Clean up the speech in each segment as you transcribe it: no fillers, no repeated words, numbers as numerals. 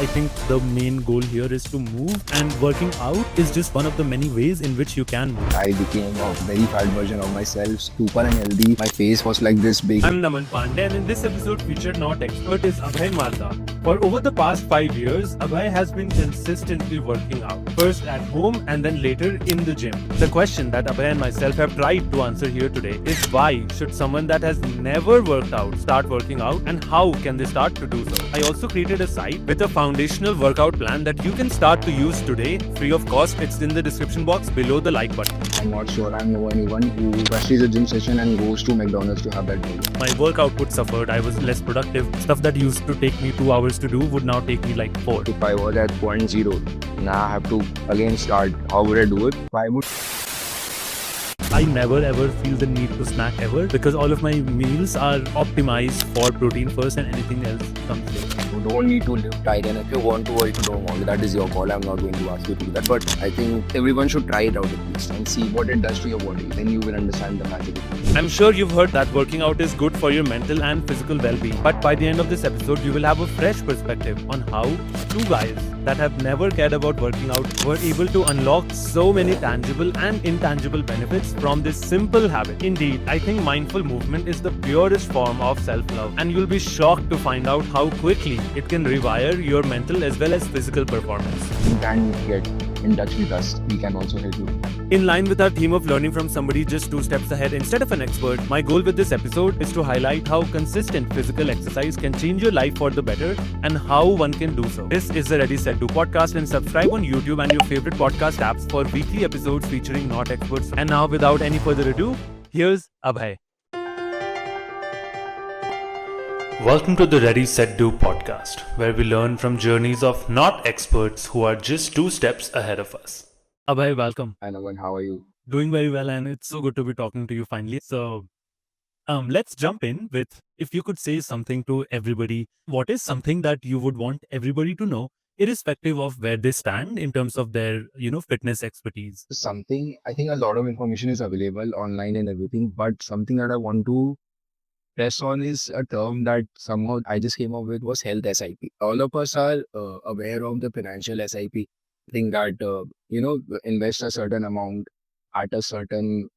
I think the main goal here is to move, and working out is just one of the many ways in which you can move. I became a very fat version of myself, super unhealthy. My face was like this big. I'm Naman Pandey, and in this episode featured not expert is Abhay Marda. For over the past 5 years, Abhay has been consistently working out, first at home and then later in the gym. The question that Abhay and myself have tried to answer here today is why should someone that has never worked out start working out, and how can they start to do so? I also created a site with a foundational workout plan that you can start to use today free of cost. It's in the description box below the like button. I'm not sure I know anyone who rushes a gym session and goes to McDonald's to have that meal. My work output suffered. I was less productive. Stuff that used to take me 2 hours to do would now take me like 4. If I was at point zero, now I have to again start. How would I do it? I never ever feel the need to snack ever because all of my meals are optimized for protein first and anything else comes later. You don't need to live tight, and if you want to or if you don't want to, that is your call. I'm not going to ask you to do that. But I think everyone should try it out at least and see what it does to your body. Then you will understand the magic. I'm sure you've heard that working out is good for your mental and physical well-being. But by the end of this episode, you will have a fresh perspective on how two guys that have never cared about working out were able to unlock so many tangible and intangible benefits from this simple habit. Indeed, I think mindful movement is the purest form of self-love, and you'll be shocked to find out how quickly it can rewire your mental as well as physical performance. You can get in touch with us. We can also help you. In line with our theme of learning from somebody just 2 steps ahead instead of an expert, my goal with this episode is to highlight how consistent physical exercise can change your life for the better and how one can do so. This is the Ready Set Do podcast, and subscribe on YouTube and your favorite podcast apps for weekly episodes featuring not experts. And now, without any further ado, here's Abhay. Welcome to the Ready Set Do podcast, where we learn from journeys of not experts who are just 2 steps ahead of us. Abhay, welcome. Hi Naman, how are you? Doing very well, and it's so good to be talking to you finally. So, let's jump in with, if you could say something to everybody, what is something that you would want everybody to know, irrespective of where they stand in terms of their, fitness expertise? Something, I think a lot of information is available online and everything, but something that I want to press on is a term that somehow I just came up with was health SIP. All of us are aware of the financial SIP thing that, invest a certain amount at a certain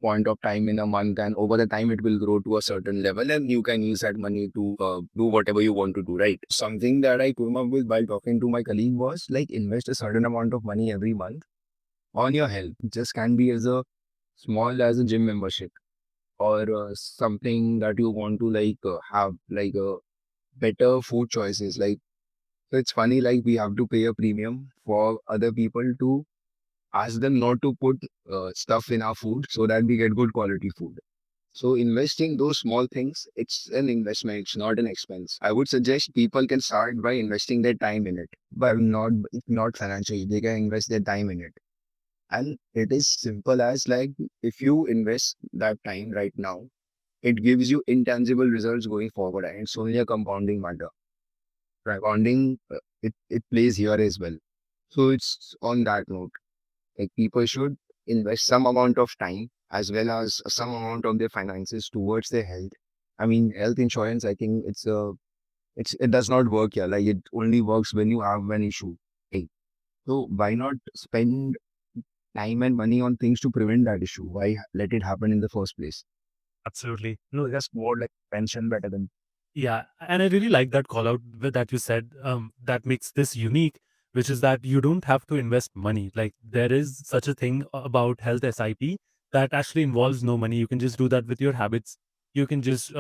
point of time in a month, and over the time it will grow to a certain level and you can use that money to do whatever you want to do, right? Something that I came up with while talking to my colleague was like invest a certain amount of money every month on your health. It just can be as a small as a gym membership or something that you want to have like better food choices. Like, so it's funny, like we have to pay a premium for other people to ask them not to put stuff in our food so that we get good quality food. So investing those small things, it's an investment, it's not an expense. I would suggest people can start by investing their time in it, but not financially. They can invest their time in it. And it is simple as like, if you invest that time right now, it gives you intangible results going forward, and it's only a compounding matter. Compounding, it plays here as well. So it's on that note, like people should invest some amount of time as well as some amount of their finances towards their health. I mean, health insurance, I think it does not work here. Like it only works when you have an issue. Okay. So why not spend time and money on things to prevent that issue? Why let it happen in the first place? Absolutely. No, just more like pension better than. Yeah, and I really like that call out that you said, that makes this unique, which is that you don't have to invest money. Like there is such a thing about health SIP that actually involves no money. You can just do that with your habits. You can just,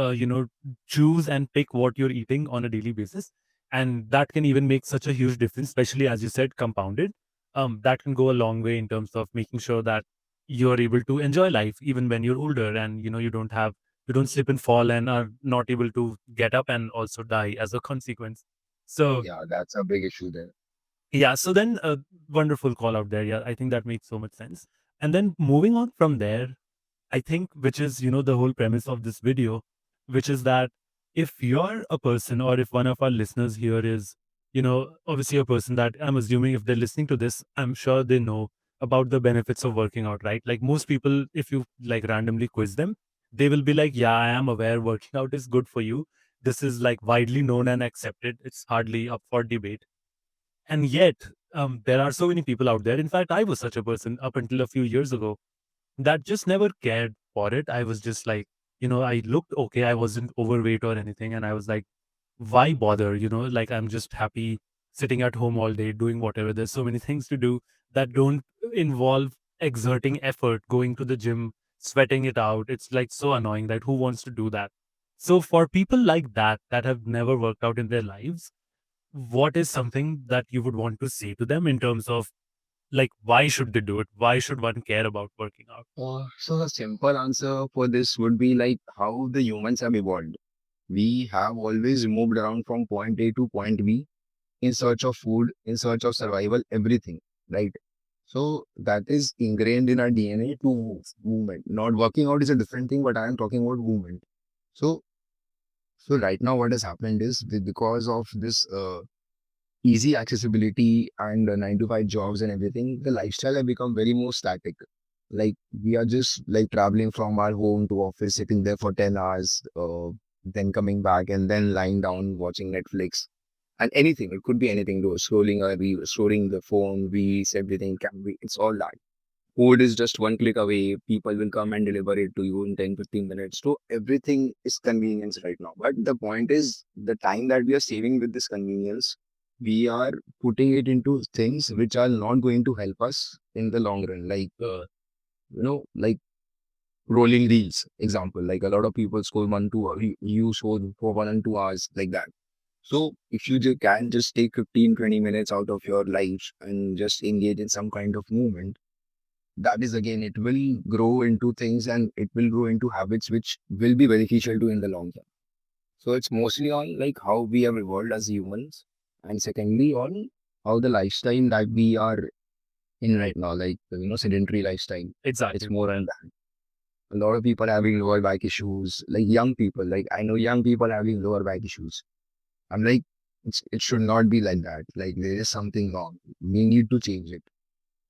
choose and pick what you're eating on a daily basis. And that can even make such a huge difference, especially as you said, compounded. That can go a long way in terms of making sure that you're able to enjoy life even when you're older, and you don't slip and fall and are not able to get up and also die as a consequence. So Yeah, that's a big issue there. yeah, so then wonderful call out there. Yeah, I think that makes so much sense. And then moving on from there, I think, which is, the whole premise of this video, which is that if you're a person, or if one of our listeners here is, obviously a person that I'm assuming if they're listening to this, I'm sure they know about the benefits of working out, right? Like most people, if you like randomly quiz them, they will be like, yeah, I am aware working out is good for you. This is like widely known and accepted. It's hardly up for debate. And yet, there are so many people out there. In fact, I was such a person up until a few years ago that just never cared for it. I was just like, I looked okay. I wasn't overweight or anything. And I was like, why bother? Like I'm just happy sitting at home all day doing whatever. There's so many things to do that don't involve exerting effort, going to the gym, sweating it out. It's like so annoying that who wants to do that? So for people like that have never worked out in their lives, what is something that you would want to say to them in terms of like why should they do it? Why should one care about working out? So the simple answer for this would be like how the humans have evolved. We have always moved around from point A to point B in search of food, in search of survival, everything, right? So that is ingrained in our DNA to move, movement. Not working out is a different thing, but I am talking about movement. So, so right now, what has happened is because of this easy accessibility and 9 to 5 jobs and everything, the lifestyle have become very more static. Like we are just like traveling from our home to office, sitting there for 10 hours, then coming back and then lying down watching Netflix and anything. It could be anything. Though scrolling a reel, scrolling the phone, reels, everything can be. It's all that. Food is just one click away. People will come and deliver it to you in 10, 15 minutes. So everything is convenience right now. But the point is the time that we are saving with this convenience, we are putting it into things which are not going to help us in the long run. Like, like rolling reels, example. Like a lot of people scroll 1, 2 hours. You scroll for 1 and 2 hours like that. So if you can just take 15, 20 minutes out of your life and just engage in some kind of movement, that is again, it will grow into things and it will grow into habits which will be beneficial to in the long term. So it's mostly on like how we have evolved as humans, and secondly on how the lifestyle that we are in right now, like sedentary lifestyle. It's Exactly. more on that. A lot of people having lower back issues, like young people. Like I know young people having lower back issues. I'm like, it should not be like that. Like there is something wrong. We need to change it,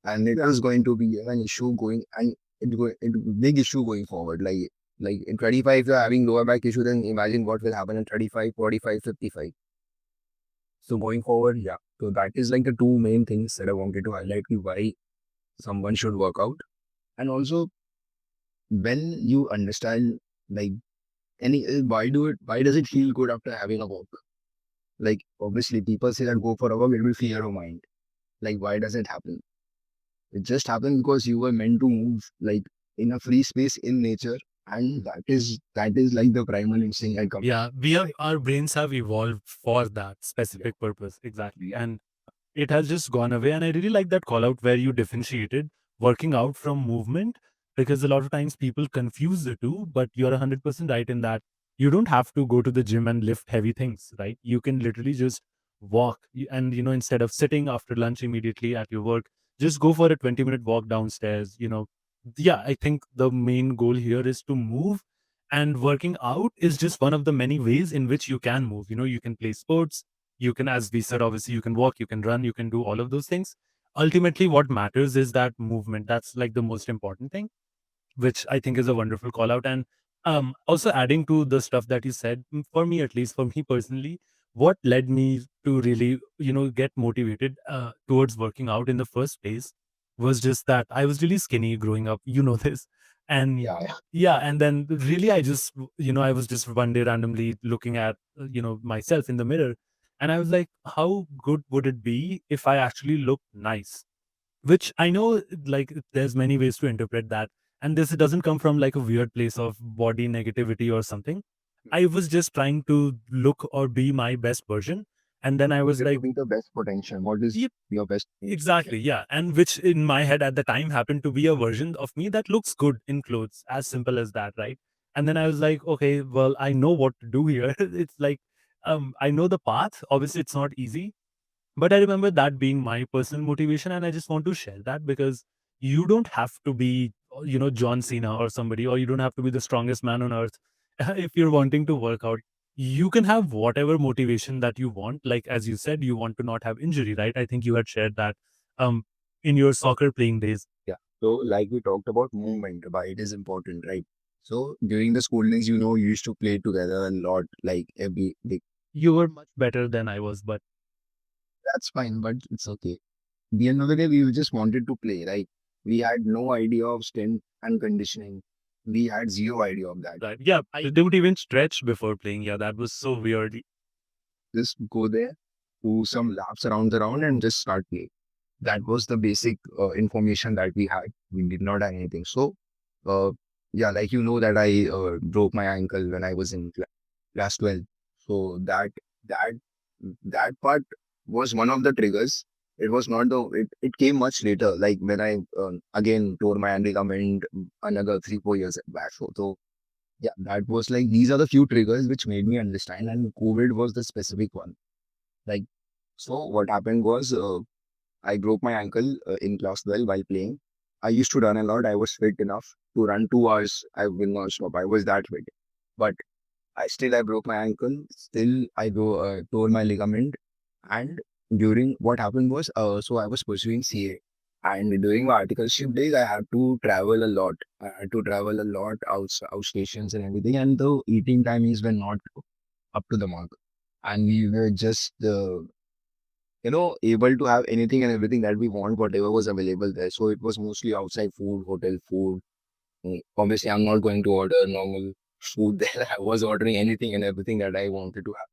and it is going to be an issue going and it big issue going forward. Like in 25, if you're having lower back issue, then imagine what will happen in 35, 45, 55. So going forward, yeah. So that is like the two main things that I wanted to highlight you why someone should work out. And also when you understand like why does it feel good after having a walk? Like obviously people say that go for a walk, it will clear your mind. Like why does it happen? It just happened because you were meant to move like in a free space in nature, and that is like the primal instinct that comes. Yeah, our brains have evolved for that Yeah, specific purpose. Exactly. And it has just gone away. And I really like that call out where you differentiated working out from movement, because a lot of times people confuse the two, but you're 100% right in that you don't have to go to the gym and lift heavy things, right? You can literally just walk and, instead of sitting after lunch immediately at your work, just go for a 20-minute walk downstairs. Yeah, I think the main goal here is to move, and working out is just one of the many ways in which you can move. You can play sports, you can, as we said, obviously you can walk, you can run, you can do all of those things. Ultimately what matters is that movement. That's like the most important thing, which I think is a wonderful call out. And also adding to the stuff that you said, for me, at least for me personally, what led me to really, get motivated towards working out in the first place was just that I was really skinny growing up, this. And yeah, yeah. yeah, and then really I just, I was just one day randomly looking at, myself in the mirror, and I was like, how good would it be if I actually looked nice? Which I know, like, there's many ways to interpret that. And this doesn't come from like a weird place of body negativity or something. I was just trying to look or be my best version. And then I was Get to like, be the best potential. What is yep, your best potential? Yeah. exactly. Yeah. And which in my head at the time happened to be a version of me that looks good in clothes, as simple as that. Right. And then I was like, okay, well, I know what to do here. It's like, I know the path. Obviously, it's not easy, but I remember that being my personal motivation, and I just want to share that because you don't have to be, John Cena or somebody, or you don't have to be the strongest man on earth if you're wanting to work out. You can have whatever motivation that you want. Like as you said, you want to not have injury, right? I think you had shared that um in your soccer playing days. Yeah. So like we talked about movement, why it is important, right? So during the school days, we used to play together a lot, like every like You were much better than I was, but that's fine, but it's okay. The end of the day, we just wanted to play, right? We had no idea of strength and conditioning. We had zero idea of that. that yeah, I don't even stretch before playing. Yeah, that was so weird. Just go there, do some laps around and just start playing. That was the basic information that we had. We did not have anything. So, uh, yeah, like that I broke my ankle when I was in class 12. So that that part was one of the triggers. It was not it came much later. Like when I again tore my ligament another 3 4 years back. So yeah, that was like these are the few triggers which made me understand. And COVID was the specific one. Like so, what happened was. I broke my ankle in class 12 while playing. I used to run a lot. I was fit enough to run 2 hours. I will not stop. I was that fit. But I broke my ankle. Still, tore my ligament. And during what happened was, so I was pursuing CA. And during my articleship days, I had to travel a lot. I had to travel a lot out stations and everything. And the eating timings were not up to the mark. And we were just able to have anything and everything that we want, whatever was available there. So it was mostly outside food, hotel food. Obviously, I'm not going to order normal food there. I was ordering anything and everything that I wanted to have.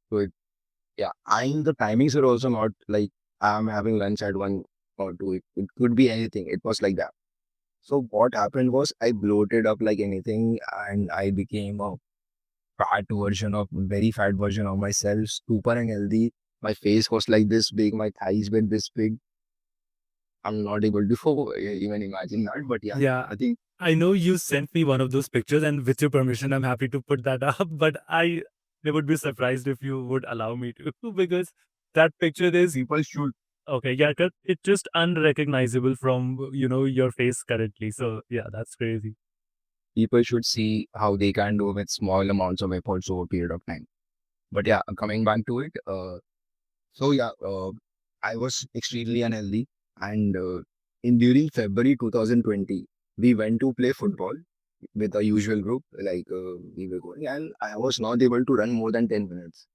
So yeah, and the timings are also not like I'm having lunch at 1 or 2. It could be anything. It was like that. So what happened was I bloated up like anything and I became a very fat version of myself, super unhealthy. My face was like this big, my thighs were this big. I'm not able to even imagine that. But yeah, Yeah, I think I know you sent me one of those pictures, and with your permission, I'm happy to put that up. But I would be surprised if you would allow me to, because that picture is people should okay. Yeah, it's just unrecognizable from your face currently. So yeah, that's crazy. people should see how they can do with small amounts of efforts over a period of time. But yeah, coming back to it, so yeah, I was extremely unhealthy, and in during February 2020, we went to play football with a usual group, like we were going, and I was not able to run more than 10 minutes.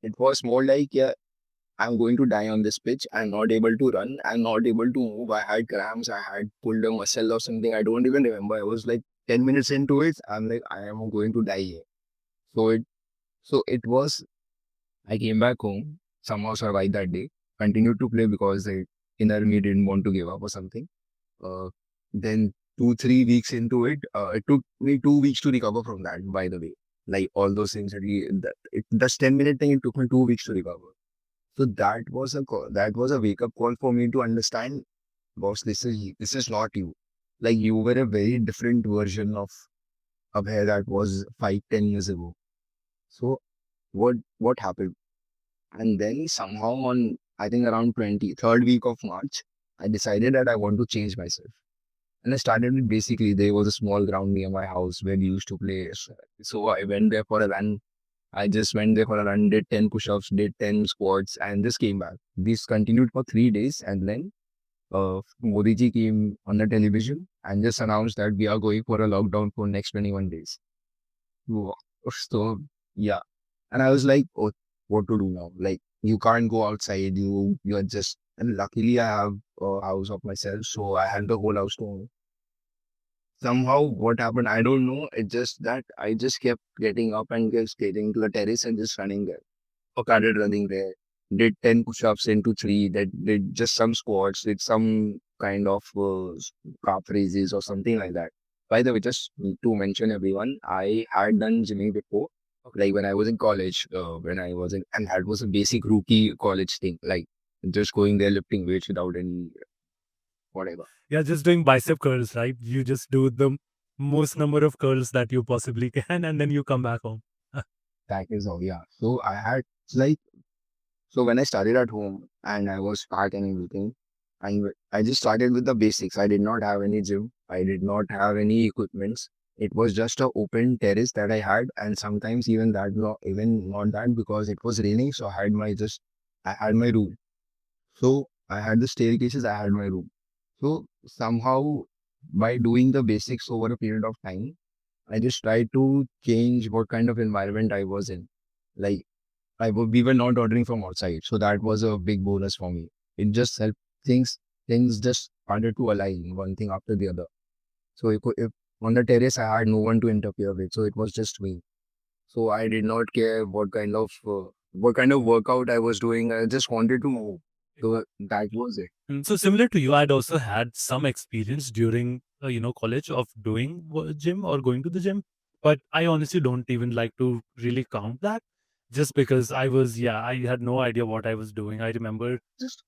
It was more like yeah, I'm going to die on this pitch. I'm not able to run. I'm not able to move. I had cramps. I had pulled a muscle or something. I don't even remember. I was like 10 minutes into it. I'm like, I am going to die here. So it was, I came back home, somehow survived that day, continued to play because the inner me didn't want to give up or something. Uh, then 2 3 weeks into it, it took me 2 weeks to recover from that, by the way. Like all those things this 10-minute thing, it took me 2 weeks to recover. So that was a wake up call for me to understand, boss, this is not you. Like you were a very different version of Abhay that was 5 10 years ago. So what happened? And then somehow on I think around 23rd week of March, I decided that I want to change myself. And I started with basically there was a small ground near my house where we used to play. So I went there for a run. I just went there for a run, did 10 push-ups, did 10 squats, and just came back. This continued for 3 days, and then Modi ji came on the television and just announced that we are going for a lockdown for next 21 days. Wow. So yeah, and I was like, oh, what to do now? Like you can't go outside. You're just and luckily I have a house of myself, so I had the whole house to own. Somehow what happened, I don't know. It's just that I just kept getting up and just getting to the terrace and just running there. Started running there. Did 10 push-ups into three. That did just some squats. Did some kind of calf raises or something like that. By the way, just to mention everyone, I had done gymming before. Like when I was in college, and that was a basic rookie college thing. Like just going there lifting weights without any whatever. Yeah, just doing bicep curls, right? You just do the most number of curls that you possibly can, and then you come back home. That is all. Yeah. So I had like So when I started at home and I was fat and everything, I just started with the basics. I did not have any gym. I did not have any equipments. It was just a open terrace that I had, and sometimes even not that because it was raining. So I had my room. So I had the staircases. I had my room. So somehow by doing the basics over a period of time, I just tried to change what kind of environment I was in. Like we were not ordering from outside, so that was a big bonus for me. It just helped things just started to align one thing after the other. So if on the terrace I had no one to interfere with, so it was just me. So I did not care what kind of workout I was doing. I just wanted to move. So that was it. So similar to you, I'd also had some experience during college of doing gym or going to the gym, but I honestly don't even like to really count that, just because I had no idea what I was doing. I remember Just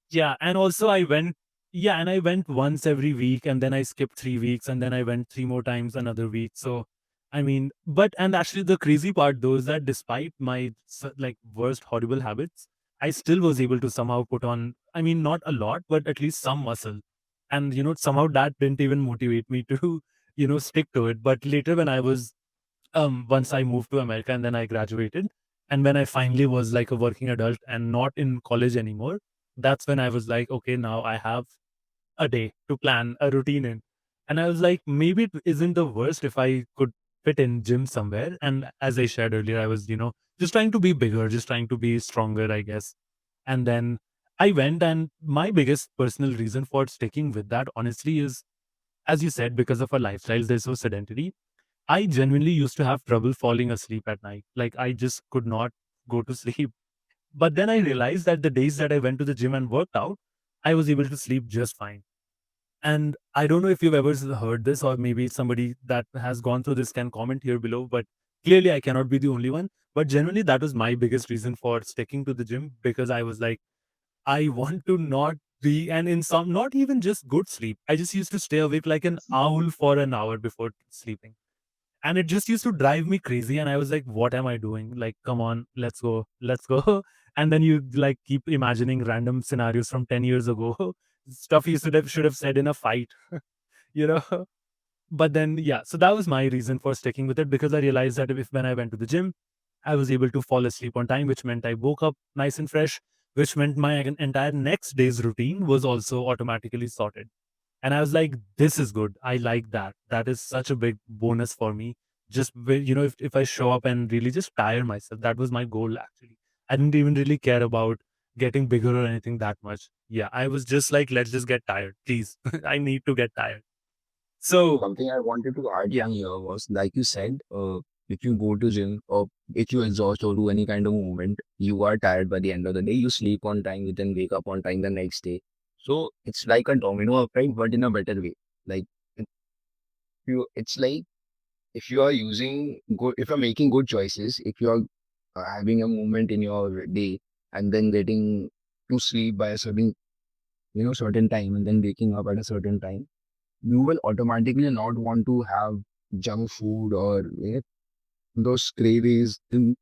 yeah, and also I went once every week, and then I skipped 3 weeks, and then I went three more times another week. So, I mean, but and actually the crazy part though is that despite my like worst horrible habits, I still was able to somehow put on, I mean, not a lot, but at least some muscle. And somehow that didn't even motivate me to, stick to it. But later when I was once I moved to America and then I graduated. And when I finally was like a working adult and not in college anymore, that's when I was like, okay, now I have a day to plan a routine in. And I was like, maybe it isn't the worst if I could fit in gym somewhere. And as I shared earlier, I was, just trying to be bigger, just trying to be stronger, I guess. And then I went, and my biggest personal reason for sticking with that, honestly, is as you said, because of our lifestyles, they're so sedentary. I genuinely used to have trouble falling asleep at night. Like I just could not go to sleep. But then I realized that the days that I went to the gym and worked out, I was able to sleep just fine. And I don't know if you've ever heard this, or maybe somebody that has gone through this can comment here below, but clearly I cannot be the only one. But generally, that was my biggest reason for sticking to the gym, because I was like, I want to not be, and in some, not even just good sleep. I just used to stay awake like an owl for an hour before sleeping, and it just used to drive me crazy. And I was like, what am I doing? Like, come on, let's go. And then you like keep imagining random scenarios from 10 years ago, stuff you should have said in a fight, you know. But then yeah, so that was my reason for sticking with it, because I realized that if when I went to the gym, I was able to fall asleep on time, which meant I woke up nice and fresh, which meant my entire next day's routine was also automatically sorted. And I was like, this is good. I like that. That is such a big bonus for me. Just, if I show up and really just tire myself, that was my goal actually. I didn't even really care about getting bigger or anything that much. Yeah, I was just like, let's just get tired, please. I need to get tired. So, something I wanted to add in here was, like you said, if you go to gym or if you exhaust or do any kind of movement, you are tired by the end of the day. You sleep on time, you then wake up on time the next day. So it's like a domino effect, but in a better way. Like if it's like if you are using good, if you're making good choices, if you are having a movement in your day and then getting to sleep by a certain time and then waking up at a certain time, you will automatically not want to have junk food or those cravings. Then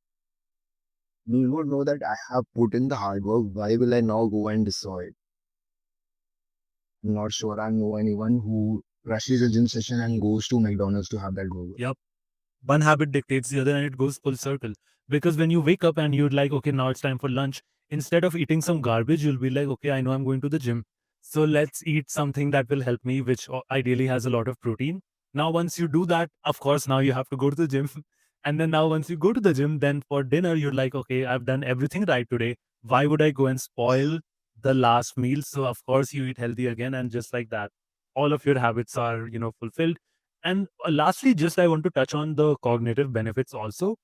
you would know that I have put in the hard work. Why will I now go and destroy it? I'm not sure I know anyone who rushes a gym session and goes to McDonald's to have that burger. yep. One habit dictates the other, and it goes full circle. Because when you wake up and you're like, okay, now it's time for lunch, instead of eating some garbage, you'll be like, okay, I know I'm going to the gym, so let's eat something that will help me, which ideally has a lot of protein. Now once you do that, of course, now you have to go to the gym. And then now once you go to the gym, then for dinner you're like, okay, I've done everything right today, why would I go and spoil the last meal? So of course you eat healthy again, and just like that, all of your habits are fulfilled. And lastly, just I want to touch on the cognitive benefits also.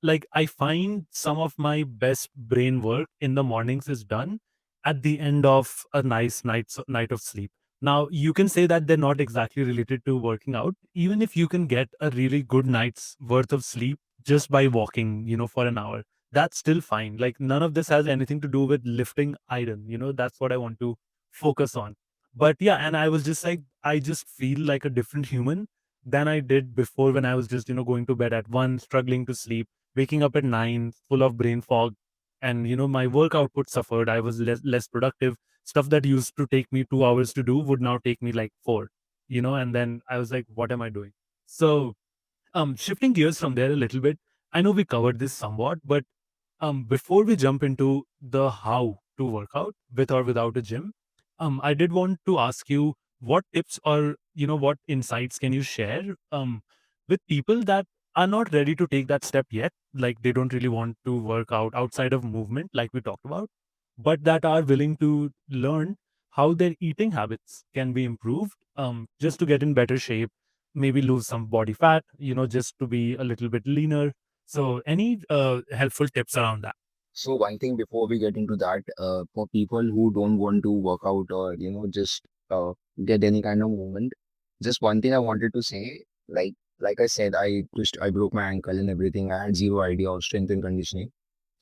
Like I find some of my best brain work in the mornings is done at the end of a nice night of sleep. Now you can say that they're not exactly related to working out. Even if you can get a really good night's worth of sleep just by walking, for an hour, that's still fine. Like none of this has anything to do with lifting iron. That's what I want to focus on. But yeah, and I was just like, I just feel like a different human than I did before, when I was just, going to bed at 1, struggling to sleep, waking up at 9, full of brain fog. And, my work output suffered. I was less productive. Stuff that used to take me 2 hours to do would now take me like four, and then I was like, what am I doing? So, shifting gears from there a little bit, I know we covered this somewhat, but before we jump into the how to work out with or without a gym, I did want to ask you, what tips or what insights can you share with people that are not ready to take that step yet, like they don't really want to work out outside of movement, like we talked about, but that are willing to learn how their eating habits can be improved, just to get in better shape, maybe lose some body fat, just to be a little bit leaner. So, any helpful tips around that? So one thing before we get into that, for people who don't want to work out or just get any kind of movement, just one thing I wanted to say, like I said, I broke my ankle and everything. I had zero idea of strength and conditioning.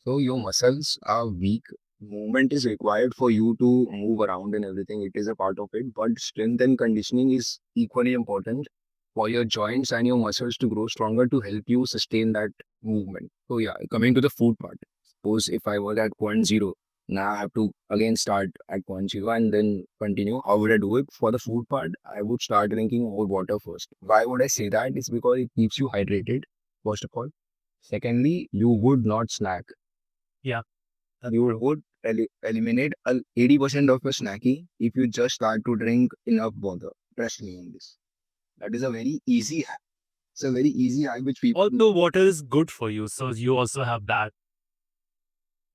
So your muscles are weak. Movement is required for you to move around and everything. It is a part of it, but strength and conditioning is equally important for your joints and your muscles to grow stronger to help you sustain that movement. So yeah, coming to the food part. Suppose if I was at point zero, now I have to again start at point zero and then continue. How would I do it? For the food part, I would start drinking more water first. Why would I say that? It's because it keeps you hydrated, first of all. Secondly, you would not snack. Yeah. You would eliminate 80% of your snacking if you just start to drink enough water. Trust me on this. That is a very easy hack. It's a very easy hack which people. Also, water is good for you, so you also have that.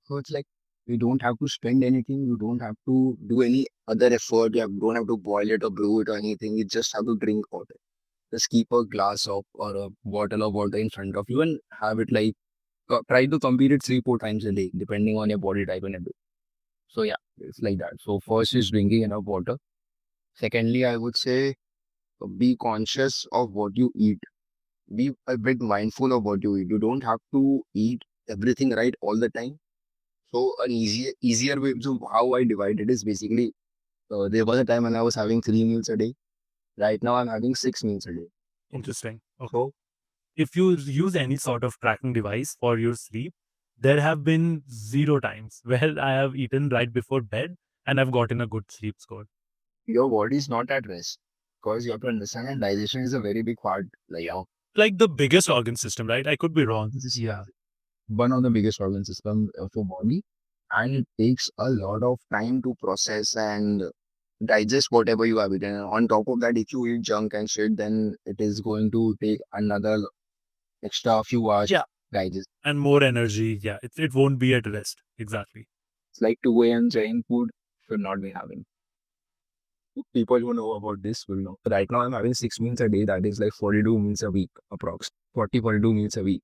So it's like you don't have to spend anything. You don't have to do any other effort. Don't have to boil it or brew it or anything. You just have to drink water. Just keep a glass of or a bottle of water in front of you and have it like try to compete it 3-4 times a day, depending on your body type and everything. So yeah, it's like that. So first is drinking enough water. Secondly, I would say be conscious of what you eat. Be a bit mindful of what you eat. You don't have to eat everything right all the time. So an easier way. So how I divide it is basically there was a time when I was having 3 meals a day. Right now I'm having 6 meals a day. Interesting. Okay. So If you use any sort of tracking device for your sleep, there have been 0 times where I have eaten right before bed and I've gotten a good sleep score. your body is not at rest because you have to understand that digestion is a very big part. Like Like the biggest organ system, right? I could be wrong. this is Yeah. one of the biggest organ system of your body, and it takes a lot of time to process and digest whatever you have eaten. And on top of that, if you eat junk and shit, then it is going to take another extra few hours Yeah. to digest. And more energy. Yeah. It won't be at rest. Exactly. It's like 2 a.m. Jain food should not be having. People who know about this will know. Right now, I'm having 6 meals a day. That is like 42 meals a week, approx. 42 meals a week.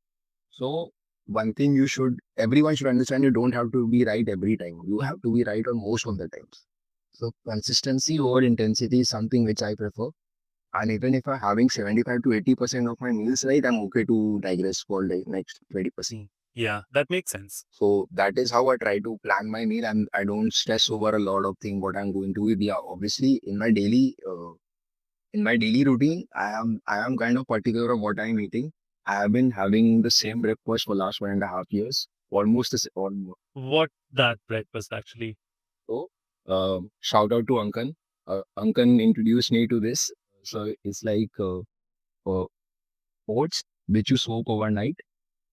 So, one thing everyone should understand, you don't have to be right every time. You have to be right on most of the times. So, consistency over intensity is something which I prefer. And even if I'm having 75 to 80% of my meals right, I'm okay to digress for the next 20%. Yeah. That makes sense. So that is how I try to plan my meal, and I don't stress over a lot of things what I'm going to eat. Yeah, obviously in my daily routine, I am kind of particular of what I'm eating. I have been having the same breakfast for last 1.5 years, almost the almost. What that breakfast actually? So shout out to Ankan. Ankan introduced me to this. So it's like uh, oats which you soak overnight,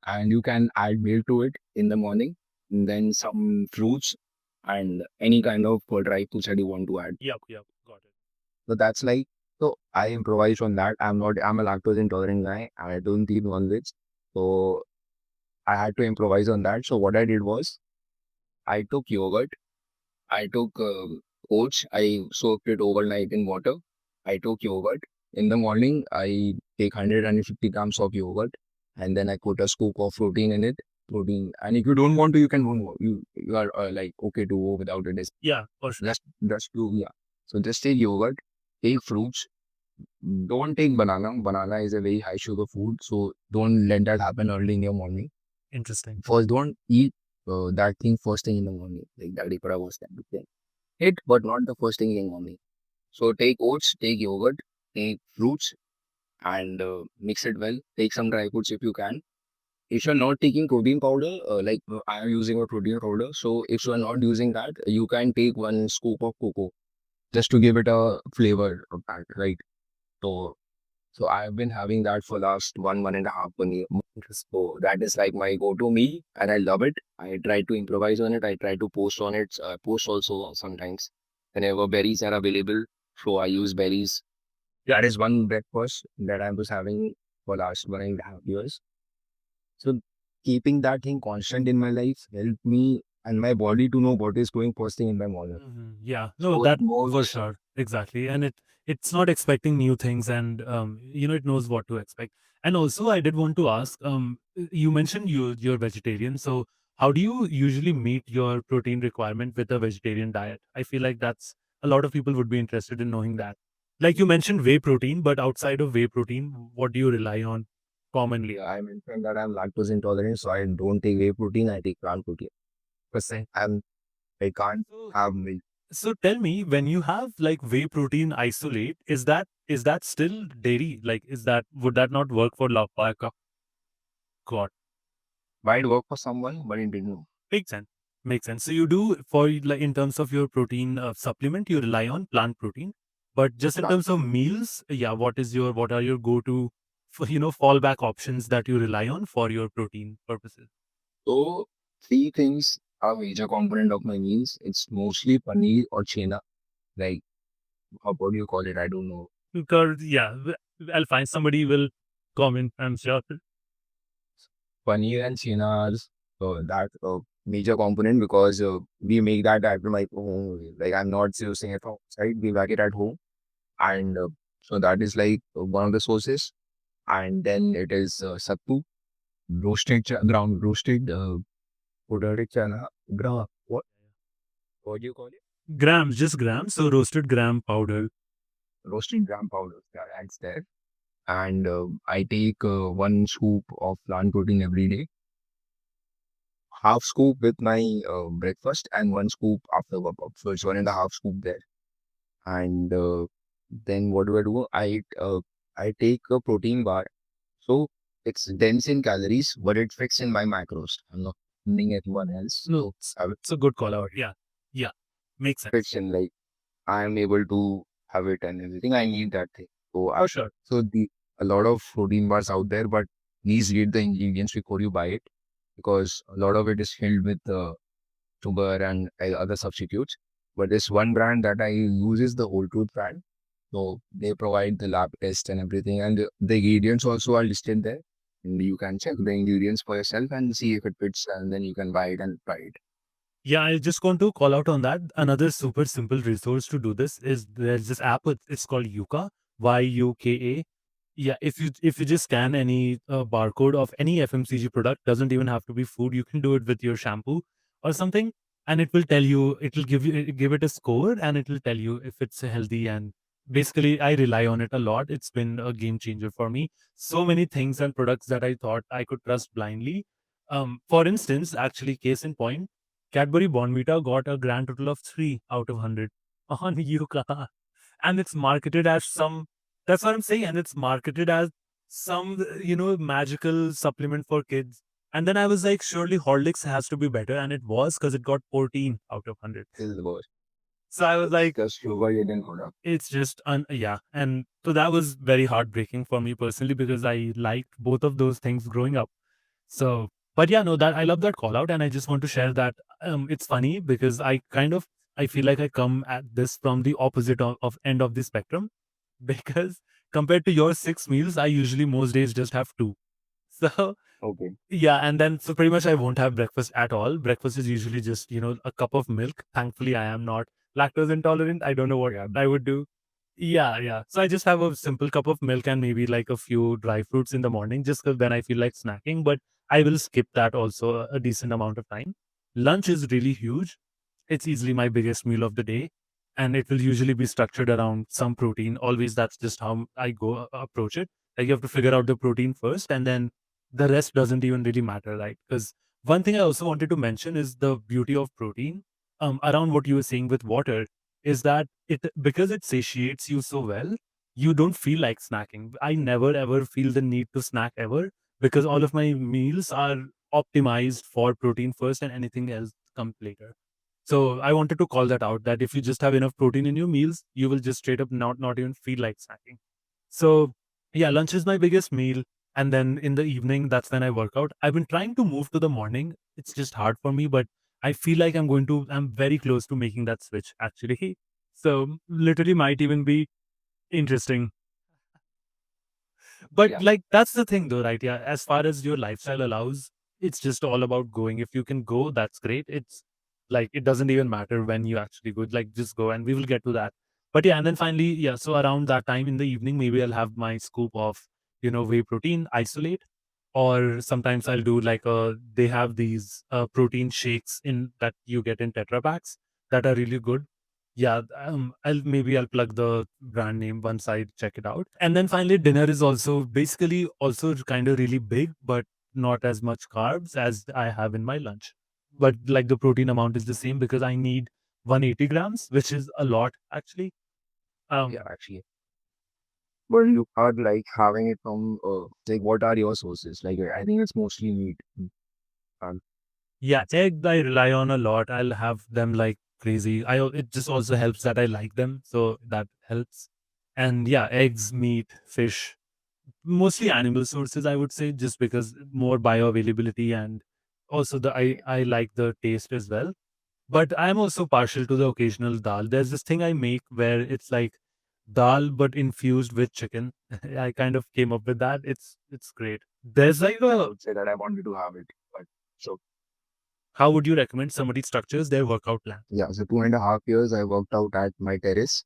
and you can add milk to it in the morning, and then some fruits and any kind of dry foods that you want to add. Yep. Yep. Got it. So that's like, so I improvised on that. I'm a lactose intolerant guy. I don't eat non-veg. So I had to improvise on that. So what I did was I took yogurt, I took oats, I soaked it overnight in water. I took yogurt. In the morning, I take 150 grams of yogurt, and then I put a scoop of protein in it. Protein. And if you don't want to, you can don't. You are like okay to go without it. Yeah. For sure. Just do, yeah. So just take yogurt, take fruits. Don't take banana. Banana is a very high sugar food, so don't let that happen early in your morning. Interesting. First, don't eat that thing first thing in the morning, like that Ipra was that. It, but not the first thing in the morning. So take oats, take yogurt, take fruits, and mix it well. Take some dry fruits if you can. If you're not taking protein powder, I am using a protein powder. So if you are not using that, you can take one scoop of cocoa just to give it a flavor of that, right? So so I've been having that for last 1.5 year. So that is like my go-to meal, and I love it. I try to improvise on it. I try to post on it. Post also sometimes whenever berries are available. So I use berries. That is one breakfast that I was having for last 1.5 years. So keeping that thing constant in my life helped me and my body to know what is going first thing in my morning. Yeah, no, So it that for knows. sure, exactly, and it's not expecting new things, and it knows what to expect. And also, I did want to ask, you mentioned you're vegetarian, so how do you usually meet your protein requirement with a vegetarian diet? I feel like that's a lot of people would be interested in knowing that. Like you mentioned whey protein, but outside of whey protein, what do you rely on commonly? Yeah, I mentioned that I'm lactose intolerant, so I don't take whey protein. I take plant protein. Percent. I can't So have milk. So tell me, when you have like whey protein isolate, is that still dairy? Like, is that would that not work for Lapa? God, Might work for someone, but it didn't. makes sense. Makes sense. So you do for like in terms of your protein supplement, you rely on plant protein, but just in Plant. terms of meals, yeah, what are your go to for fallback options that you rely on for your protein purposes? So three things are major component of my meals. It's mostly paneer or chena. Like how what do you call it? I don't know. Because yeah, I'll find somebody will comment. I'm sure. Paneer and chena are that major component because we make that at my home. Like I'm not using it outside. We make it at home, and so that is like one of the sources. And then it is sattu, ground roasted powdered chana, what do you call it? Grams, just grams. So roasted gram powder. Roasted gram powder. Yeah, that's there. And I take one scoop of plant protein every day, half scoop with my breakfast, and one scoop after workout. So it's 1.5 scoop there. And then what do I do? I take a protein bar. So it's dense in calories, but it fits in my macros. I'm not eating anyone else. No, So I will it's a good call out. Yeah. Yeah. Makes sense. fits in like I am able to have it and everything. I need that thing. So For sure. the a lot of protein bars out there, but please read the ingredients before you buy it because a lot of it is filled with sugar and other substitutes. But this one brand that I use is the Whole Truth brand. So they provide the lab test and everything, and the ingredients also are listed there. And you can check the ingredients for yourself and see if it fits, and then you can buy it and try it. Yeah, I just want to call out on that. Another super simple resource to do this is there's this app. It's called Yuka, Yuka. Yeah, if you just scan any barcode of any FMCG product, doesn't even have to be food. You can do it with your shampoo or something, and it will tell you. It will give it a score, and it will tell you if it's healthy. And basically, I rely on it a lot. It's been a game changer for me. So many things and products that I thought I could trust blindly. For instance, actually, case in point, Cadbury Bonvita got a grand total of 3 out of 100 on Yuka. And it's marketed as some, that's what I'm saying. And it's marketed as some, magical supplement for kids. And then I was like, surely Horlicks has to be better. And it was because it got 14 out of 100. This is the worst. So I was like, Just sugar hidden product. it's just, yeah. And so that was very heartbreaking for me personally because I liked both of those things growing up. So, but yeah, no, that I love that call out, and I just want to share that it's funny because I feel like I come at this from the opposite of end of the spectrum because compared to your 6 meals, I usually most days just have two. So Okay. yeah, and then so pretty much I won't have breakfast at all. Breakfast is usually just a cup of milk. Thankfully, I am not lactose intolerant. I don't know what Yeah. I would do. Yeah, yeah. So I just have a simple cup of milk and maybe like a few dry fruits in the morning, just because then I feel like snacking. But I will skip that also a decent amount of time. Lunch is really huge. It's easily my biggest meal of the day, and it will usually be structured around some protein. Always, that's just how I go approach it. Like you have to figure out the protein first, and then the rest doesn't even really matter, right? Because one thing I also wanted to mention is the beauty of protein. Around what you were saying with water is that it because it satiates you so well, you don't feel like snacking. I never ever feel the need to snack ever because all of my meals are optimized for protein first and anything else comes later. So I wanted to call that out that if you just have enough protein in your meals, you will just straight up not even feel like snacking. So yeah, lunch is my biggest meal. And then in the evening, that's when I work out. I've been trying to move to the morning. It's just hard for me, but I feel like I'm very close to making that switch actually. So literally might even be interesting. But Yeah. like that's the thing though, right? Yeah, as far as your lifestyle allows, it's just all about going. If you can go, that's great. It's like it doesn't even matter when you actually go. Like just go, and we will get to that. But yeah, and then finally, yeah. So around that time in the evening, maybe I'll have my scoop of whey protein isolate, or sometimes I'll do like they have these protein shakes in that you get in Tetra packs that are really good. Yeah, I'll plug the brand name once I check it out. And then finally, dinner is also basically also kind of really big, but not as much carbs as I have in my lunch. But like the protein amount is the same because I need 180 grams, which is a lot actually. Yeah, Um, actually. But you are like having it from like what are your sources? Like I think it's mostly meat. And yeah, egg I rely on a lot. I'll have them like crazy. It just also helps that I like them, so that helps. And yeah, eggs, meat, fish, mostly animal sources, I would say, just because more bioavailability and also I like the taste as well. But I'm also partial to the occasional dal. There's this thing I make where it's like dal but infused with chicken. I kind of came up with that. It's great. There's like I a would say that I wanted to have it. But so how would you recommend somebody structures their workout plan? yeah, so 2.5 years I worked out at my terrace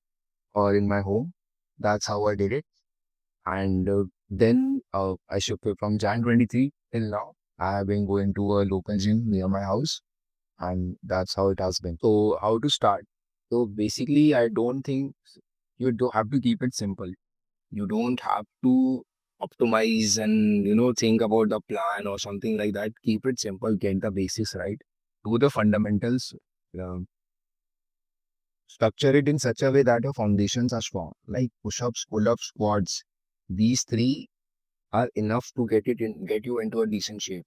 or in my home. That's how I did it. And then I shifted from Jan 23 till now. I have been going to a local gym near my house, and that's how it has been. So, how to start? So, basically, I don't think you do have to keep it simple. You don't have to optimize and think about the plan or something like that. Keep it simple. Get the basics right. Do the fundamentals. um, Structure it in such a way that your foundations are strong, like push-ups, pull-ups, squats. These three are enough to get you into a decent shape.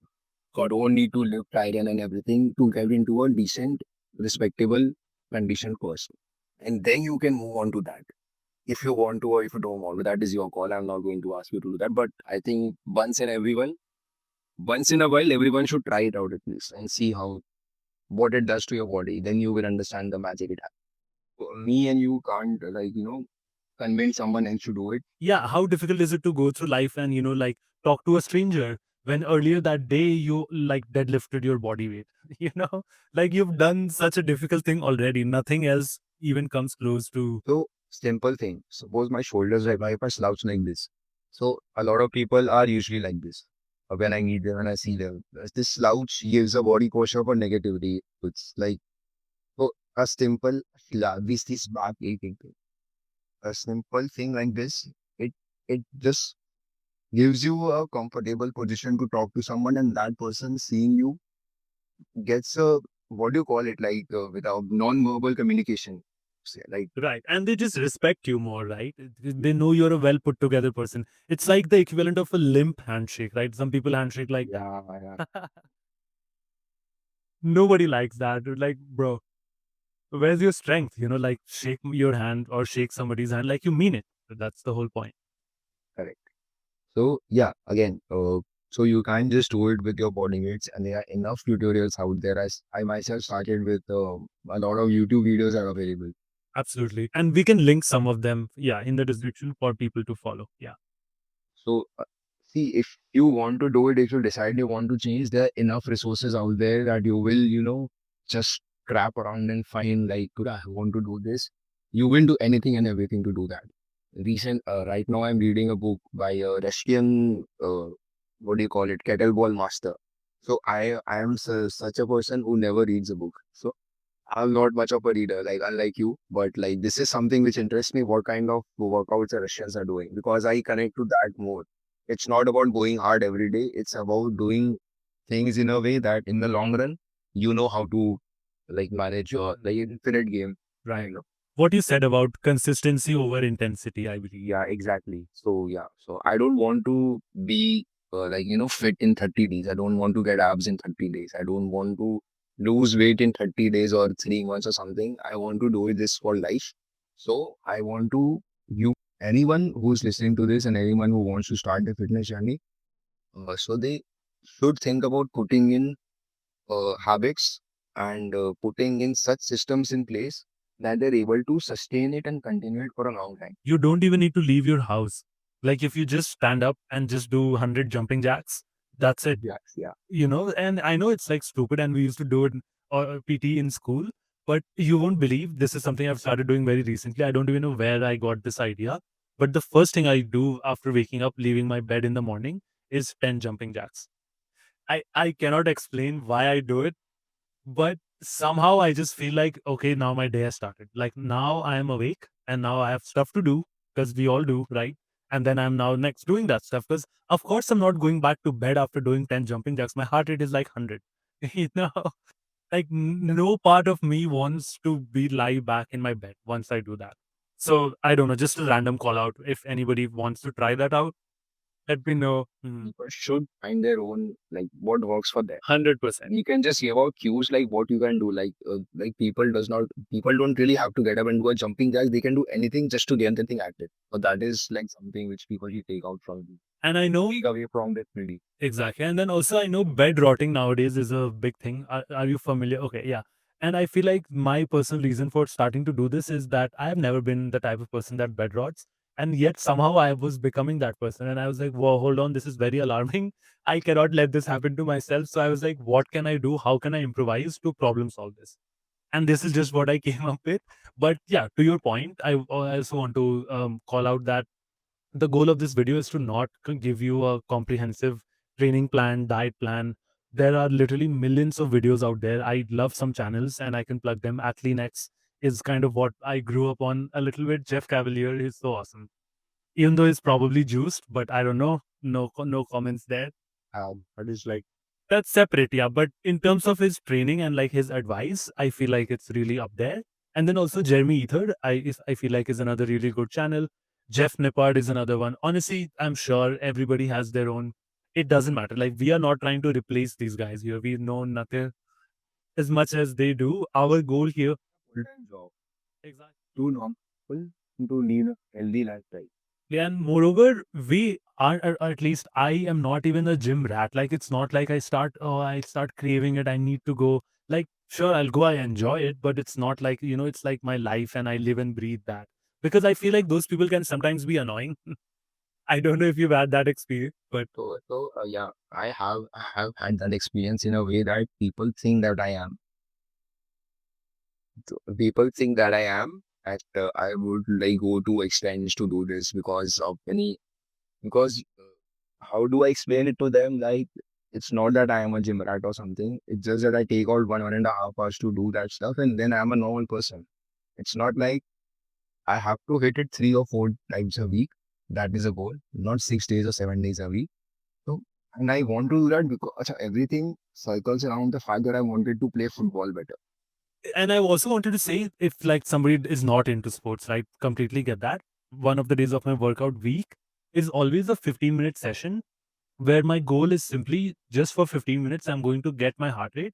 You don't need to lift iron and everything to get into a decent, respectable condition first. And then you can move on to that. If you want to or if you don't want to, that is your call. I'm not going to ask you to do that. But I think once in a while, everyone should try it out at least and see how what it does to your body. Then you will understand the magic it has. Me and you can't convince someone else to do it. Yeah, how difficult is it to go through life and like talk to a stranger when earlier that day you like deadlifted your body weight? Like you've done such a difficult thing already. Nothing else even comes close to. So simple thing. Suppose my shoulders are if I slouch like this. So a lot of people are usually like this. When I meet them and I see them, this slouch gives a body posture for negativity. It's like so a simple this back aching thing. A simple thing like this, it just gives you a comfortable position to talk to someone, and that person seeing you gets a what do you call it like without non-verbal communication. Say, like Right. And they just respect you more, right? They know you're a well put together person. It's like the equivalent of a limp handshake, right? Some people handshake like yeah, yeah, that. Nobody likes that. Like, bro, where's your strength? Like shake your hand or shake somebody's hand like you mean it. That's the whole point. correct. So yeah, again, so you can't just do it with your body weights, and there are enough tutorials out there. I myself started with a lot of YouTube videos are available. Absolutely. And we can link some of them, yeah, in the description for people to follow. Yeah. So see, if you want to do it, if you decide you want to change, there are enough resources out there that you will, just crap around and find like, good, I want to do this. You will do anything and everything to do that. Right now, I'm reading a book by a Russian, what do you call it, kettlebell master. So I am such a person who never reads a book. So I'm not much of a reader, like unlike you, but like this is something which interests me. What kind of workouts the Russians are doing because I connect to that more. It's not about going hard every day. It's about doing things in a way that in the long run, you know how to like manage your like infinite game. Right. Kind of. What you said about consistency over intensity, I believe. Yeah, exactly. So yeah, so I don't want to be fit in 30 days. I don't want to get abs in 30 days. I don't want to lose weight in 30 days or 3 months or something. I want to do this for life. So I want to you anyone who's listening to this and anyone who wants to start their fitness journey, so they should think about putting in habits and putting in such systems in place that they're able to sustain it and continue it for a long time. You don't even need to leave your house. Like if you just stand up and just do 100 jumping jacks, that's it. Yes, yeah. And I know it's like stupid, and we used to do it or PT in school, but you won't believe this is something I've started doing very recently. I don't even know where I got this idea, but the first thing I do after waking up, leaving my bed in the morning, is 10 jumping jacks. I cannot explain why I do it, but somehow I just feel like, okay, now my day has started. Like now I am awake and now I have stuff to do, because we all do, right? And then I'm now next doing that stuff, because of course I'm not going back to bed after doing 10 jumping jacks. My heart rate is like 100. you know, like no part of me wants to be lie back in my bed once I do that. So I don't know, just a random call out. If anybody wants to try that out, let me know. People should find their own, like, what works for them. 100%. You can just give out cues like what you can do. Like people don't really have to get up and do a jumping jack. They can do anything just to get anything active. But that is like something which people should take out from And I know take away from this really. exactly. And then also, I know bed rotting nowadays is a big thing. Are you familiar? Okay, yeah. And I feel like my personal reason for starting to do this is that I have never been the type of person that bed rots. And yet somehow I was becoming that person. And I was like, whoa, hold on, this is very alarming. I cannot let this happen to myself. So I was like, what can I do? How can I improvise to problem solve this? And this is just what I came up with. But yeah, to your point, I also want to call out that the goal of this video is to not give you a comprehensive training plan, diet plan. There are literally millions of videos out there. I love some channels and I can plug them. AthleanX is kind of what I grew up on a little bit. Jeff Cavalier is so awesome. Even though he's probably juiced, but I don't know. No comments there. But it's like That's separate, yeah. But in terms of his training and like his advice, I feel like it's really up there. And then also Jeremy Ether, I feel like is another really good channel. Jeff Nippard is another one. Honestly, I'm sure everybody has their own. It doesn't matter. Like we are not trying to replace these guys here. We know nothing as much as they do. Our goal here, full-time job exactly. to normal to lead a healthy lifestyle. Yeah, and moreover, we are, or at least I am not even a gym rat. Like it's not like I start craving it. I need to go. Like sure, I'll go. I enjoy it, but it's not like it's like my life, and I live and breathe that. Because I feel like those people can sometimes be annoying. I don't know if you've had that experience, but Yeah, I have had that experience in a way that people think that I am. People think that I am, that I would like go to extents to do this because of any because how do I explain it to them? Like, it's not that I am a gym rat or something. It's just that I take out 1.5 hours to do that stuff, and then I'm a normal person. It's not like I have to hit it 3 or 4 times a week. That is a goal, not 6 days or 7 days a week. So, and I want to do that because everything circles around the fact that I wanted to play football better. and I also wanted to say if like somebody is not into sports, right? Completely get that. One of the days of my workout week is always a 15-minute session where my goal is simply just for 15 minutes, I'm going to get my heart rate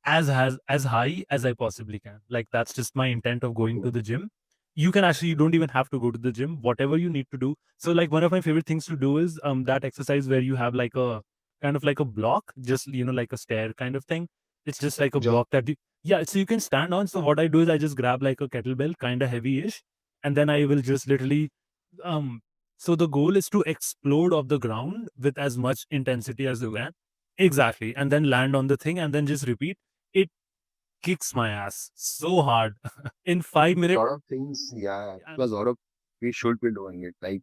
as high as I possibly can. Like that's just my intent of going to the gym. You don't even have to go to the gym, whatever you need to do. So like one of my favorite things to do is that exercise where you have like a kind of like a block, just like a stair kind of thing. It's just like a Job. block that you yeah, so you can stand on. So what I do is I just grab like a kettlebell, kind of heavy-ish, and then I will just literally um so the goal is to explode off the ground with as much intensity as you can. Exactly. And then land on the thing and then just repeat. It kicks my ass so hard. In 5 minutes. Lot of things, yeah, because a lot of we should be doing it. Like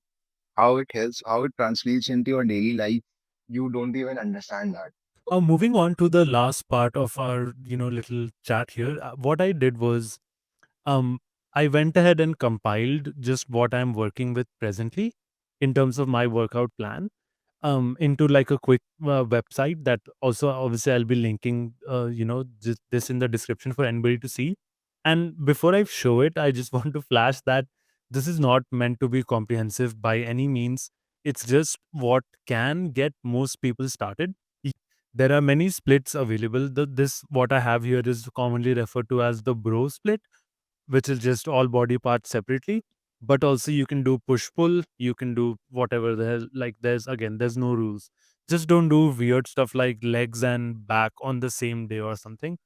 how it helps, how it translates into your daily life. You don't even understand that. Moving on to the last part of our, little chat here. What I did was, um, I went ahead and compiled just what I'm working with presently in terms of my workout plan, into like a quick website that also obviously I'll be linking, just this in the description for anybody to see. And before I show it, I just want to flash that this is not meant to be comprehensive by any means. It's just what can get most people started. There are many splits available. This what I have here is commonly referred to as the bro split, which is just all body parts separately. But also you can do push pull, you can do whatever the hell. Like there's no rules. Just don't do weird stuff like legs and back on the same day or something.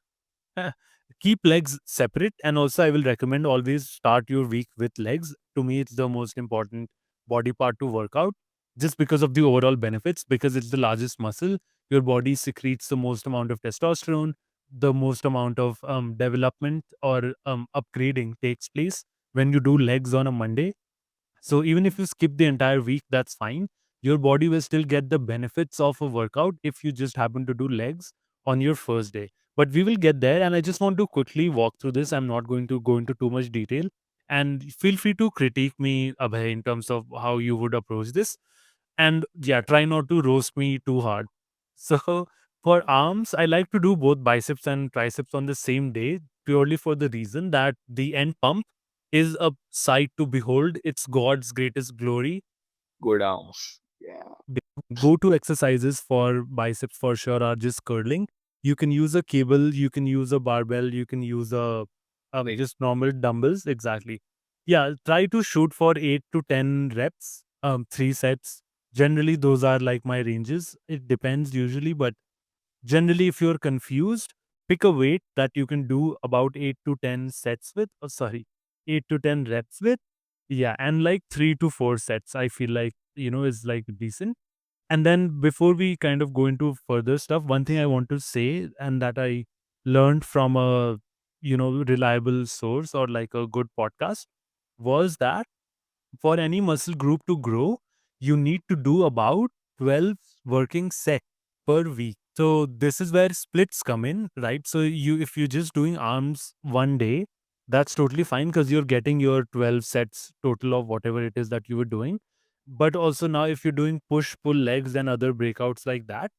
Keep legs separate, and also I will recommend always start your week with legs. To me, it's the most important body part to work out just because of the overall benefits, because it's the largest muscle. Your body secretes the most amount of testosterone, the most amount of development or upgrading takes place when you do legs on a Monday. So even if you skip the entire week, that's fine. Your body will still get the benefits of a workout if you just happen to do legs on your first day. But we will get there. And I just want to quickly walk through this. I'm not going to go into too much detail. And feel free to critique me, Abhay, in terms of how you would approach this. And yeah, try not to roast me too hard. So for arms, I like to do both biceps and triceps on the same day, purely for the reason that the end pump is a sight to behold. It's God's greatest glory. Go down. Yeah. The go-to exercises for biceps for sure are just curling. You can use a cable, you can use a barbell, you can use a just normal dumbbells. Exactly. Yeah, try to shoot for 8 to 10 reps, 3 sets. Generally, those are like my ranges. It depends usually, but generally, if you're confused, pick a weight that you can do about 8 to 10 sets with. Oh, sorry, 8 to 10 reps with. Yeah, and like 3 to 4 sets, I feel like, is like decent. And then before we kind of go into further stuff, one thing I want to say, and that I learned from a, reliable source or like a good podcast, was that for any muscle group to grow, you need to do about 12 working sets per week. So this is where splits come in, right? So if you're just doing arms one day, that's totally fine because you're getting your 12 sets total of whatever it is that you were doing. But also now if you're doing push pull legs and other breakouts like that,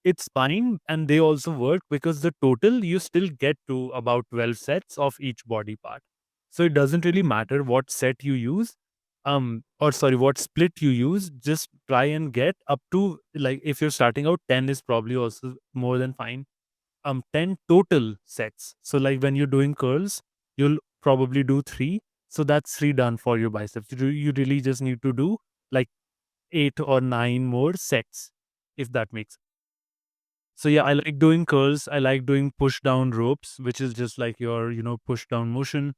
it's fine and they also work because the total you still get to about 12 sets of each body part. So it doesn't really matter what set you use, or sorry, what split you use. Just try and get up to, like, if you're starting out, 10 is probably also more than fine. 10 total sets. So like when you're doing curls, you'll probably do 3. So that's 3 done for your biceps. You really just need to do like 8 or 9 more sets, if that makes. So yeah, I like doing curls. I like doing push down ropes, which is just like your, push down motion.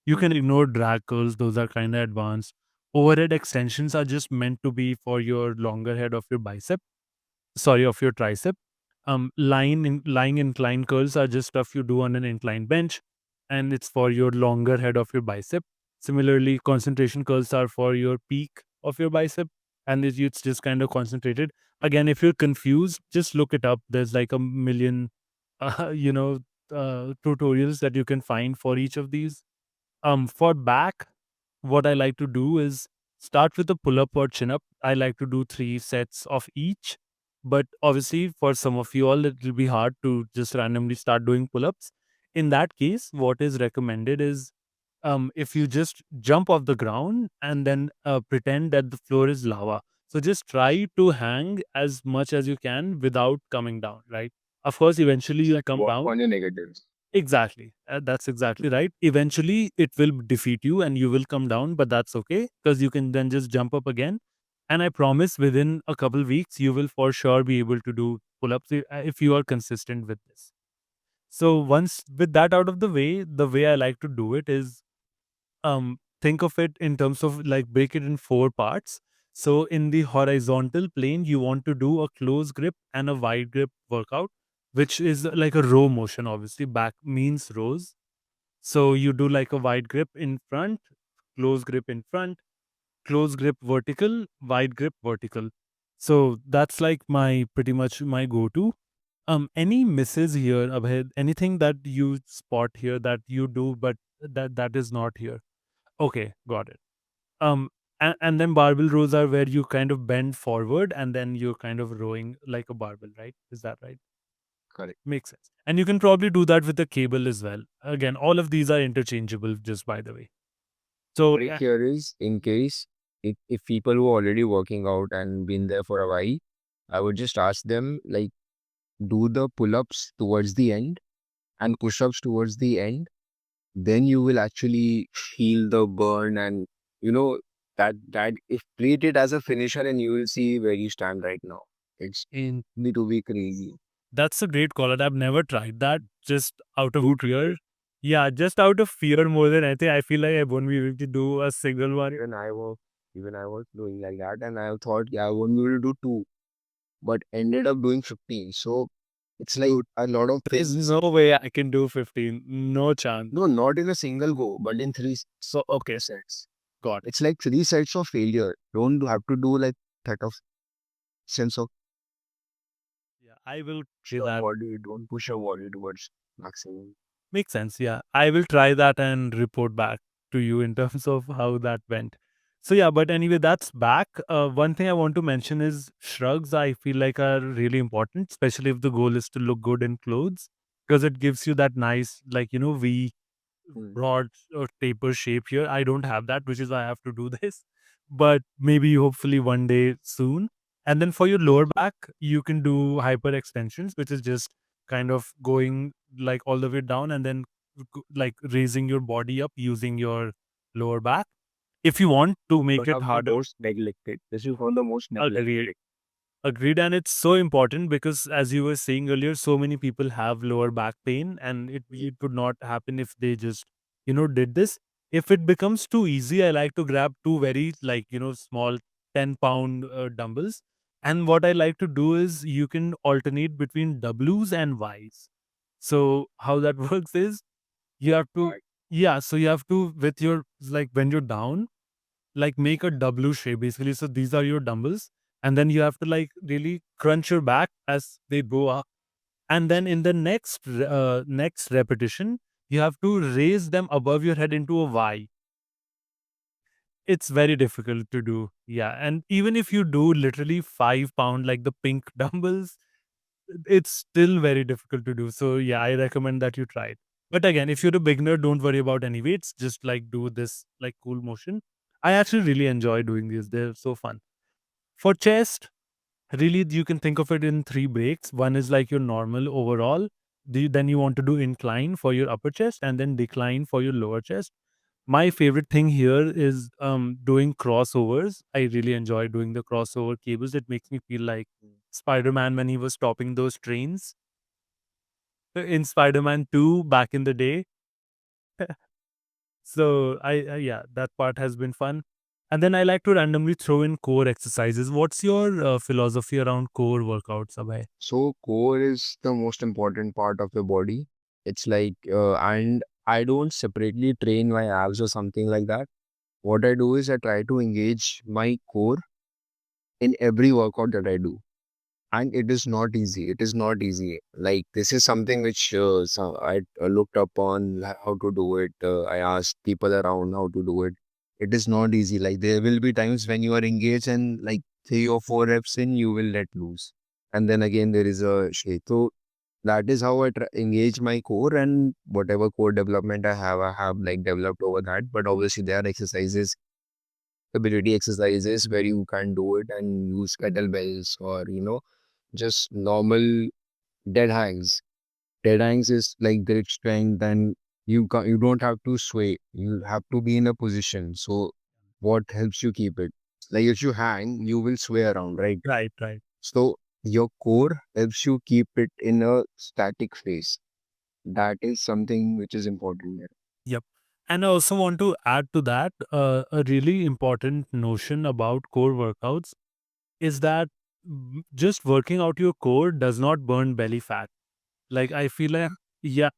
You can ignore drag curls, those are kind of advanced. Overhead extensions are just meant to be for your longer head of your bicep, sorry, of your tricep. Lying incline curls are just stuff you do on an incline bench, and it's for your longer head of your bicep. Similarly, concentration curls are for your peak of your bicep, and it's just kind of concentrated. Again, if you're confused, just look it up. There's like a million, uh, you know, tutorials that you can find for each of these. For back, what I like to do is start with a pull up or chin up. I like to do 3 sets of each. But obviously, for some of you all, it will be hard to just randomly start doing pull ups. In that case, what is recommended is, if you just jump off the ground and then pretend that the floor is lava. So just try to hang as much as you can without coming down, right? Of course, eventually you'll come Work down. on your negatives. Exactly. That's exactly right. Eventually, it will defeat you and you will come down, but that's okay because you can then just jump up again. And I promise within a couple weeks, you will for sure be able to do pull ups if you are consistent with this. So, once with that out of the way I like to do it is, think of it in terms of like break it in 4 parts. So, in the horizontal plane, you want to do a close grip and a wide grip workout, which is like a row motion. Obviously, back means rows. So you do like a wide grip in front, close grip in front, close grip vertical, wide grip vertical. So that's like my pretty much my go-to. Any misses here, Abhay? Anything that you spot here that you do, but that is not here? Okay, got it. And then barbell rows are where you kind of bend forward and then you're kind of rowing like a barbell, right? Is that right? Correct. Makes sense. And you can probably do that with the cable as well. Again, all of these are interchangeable, just by the way. So, Trick here is in case if people who are already working out and been there for a while, I would just ask them like do the pull-ups towards the end and push-ups towards the end. Then you will actually feel the burn and you know that if treat it as a finisher and you will see where you stand right now. It's in need to be crazy. that's a great call. I've never tried that just out of Do fear. Yeah, just out of fear more than anything. I feel like I won't be able to do a single one. even I work. Even I was doing like that, and I thought, yeah, I won't be able to do two, but ended up doing 15. So it's like a lot of There's things. no way I can do 15. No chance. No, not in a single go, but in So, okay, sets. got it. It's like three sets of failure. Don't have to do like that of sense of Yeah, I will push try your that. body. Don't push your body towards maximum. Makes sense. Yeah, I will try that and report back to you in terms of how that went. So yeah, but anyway, that's back. One thing I want to mention is shrugs. I feel like are really important, especially if the goal is to look good in clothes, because it gives you that nice, like V Hmm. broad or taper shape here. I don't have that, which is why I have to do this. But maybe hopefully one day soon. And then for your lower back, you can do hyper extensions, which is just kind of going like all the way down and then like raising your body up using your lower back. If you want to make One it of the harder, most neglected. This is one of the most agreed. neglected. Agreed, and it's so important because, as you were saying earlier, so many people have lower back pain, and it would not happen if they just did this. If it becomes too easy, I like to grab two very like small 10 pound dumbbells, and what I like to do is you can alternate between W's and Y's. So how that works is you have to Right. yeah, so you have to with your like when you're down like make a W shape basically. So these are your dumbbells, and then you have to like really crunch your back as they go up, and then in the next repetition, you have to raise them above your head into a Y. It's very difficult to do, yeah. And even if you do literally 5 pound like the pink dumbbells, it's still very difficult to do. So yeah, I recommend that you try it. But again, if you're a beginner, don't worry about any weights. Just like do this like cool motion. I actually really enjoy doing these. They're so fun. For chest, really you can think of it in three breaks. One is like your normal overall. Then you want to do incline for your upper chest and then decline for your lower chest. My favorite thing here is doing crossovers. I really enjoy doing the crossover cables. It makes me feel like Spider-Man when he was stopping those trains in Spider-Man 2 back in the day. So yeah, that part has been fun. And then I like to randomly throw in core exercises. What's your philosophy around core workouts, Abhay? So core is the most important part of your body. It's like, and I don't separately train my abs or something like that. What I do is I try to engage my core in every workout that I do. And it is not easy. It is not easy. Like this is something which I looked up on how to do it. I asked people around how to do it. It is not easy. Like there will be times when you are engaged and like 3 or 4 reps in, you will let loose. And then again, there is a shake. So that is how I engage my core, and whatever core development I have like developed over that. But obviously there are exercises, ability exercises where you can do it and use kettlebells or, just normal dead hangs. Dead hangs is like grip strength, and you don't have to sway. You have to be in a position. So what helps you keep it? Like if you hang, you will sway around, right? Right, right. So your core helps you keep it in a static phase. That is something which is important there. Yep. And I also want to add to that a really important notion about core workouts is that just working out your core does not burn belly fat. Like I feel like yeah,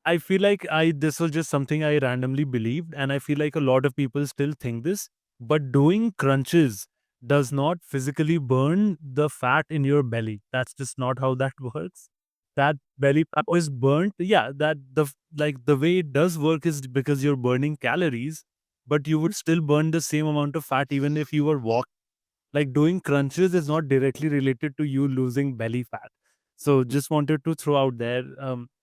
I feel like I this was just something I randomly believed, and I feel like a lot of people still think this. But doing crunches does not physically burn the fat in your belly. That's just not how that works. That belly fat is burnt. Yeah, that like the way it does work is because you're burning calories, but you would still burn the same amount of fat even if you were walking. Like doing crunches is not directly related to you losing belly fat. So just wanted to throw out there.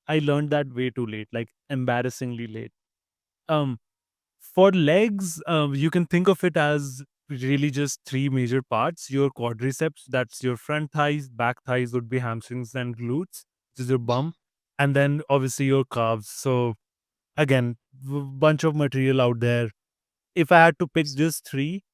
I learned that way too late, like embarrassingly late. Um, for legs, you can think of it as really just three major parts. Your quadriceps, that's your front thighs, back thighs would be hamstrings and glutes, which is your bum, and then obviously your calves. So again, bunch of material out there. If I had to pick just three,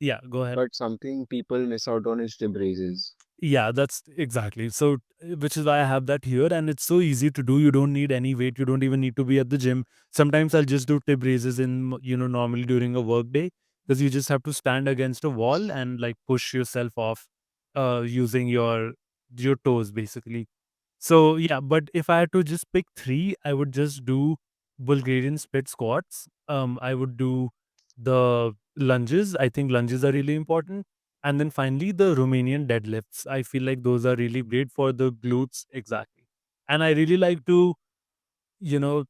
yeah, go ahead. But something people miss out on is the braces. Yeah, that's exactly. So, which is why I have that here, and it's so easy to do. You don't need any weight. You don't even need to be at the gym. Sometimes I'll just do tip raises in, normally during a work day. because you just have to stand against a wall and like push yourself off using your toes basically. So yeah, but if I had to just pick three, I would just do Bulgarian split squats. I would do the lunges. I think lunges are really important. And then finally the Romanian deadlifts. I feel like those are really great for the glutes exactly. And I really like to, you know,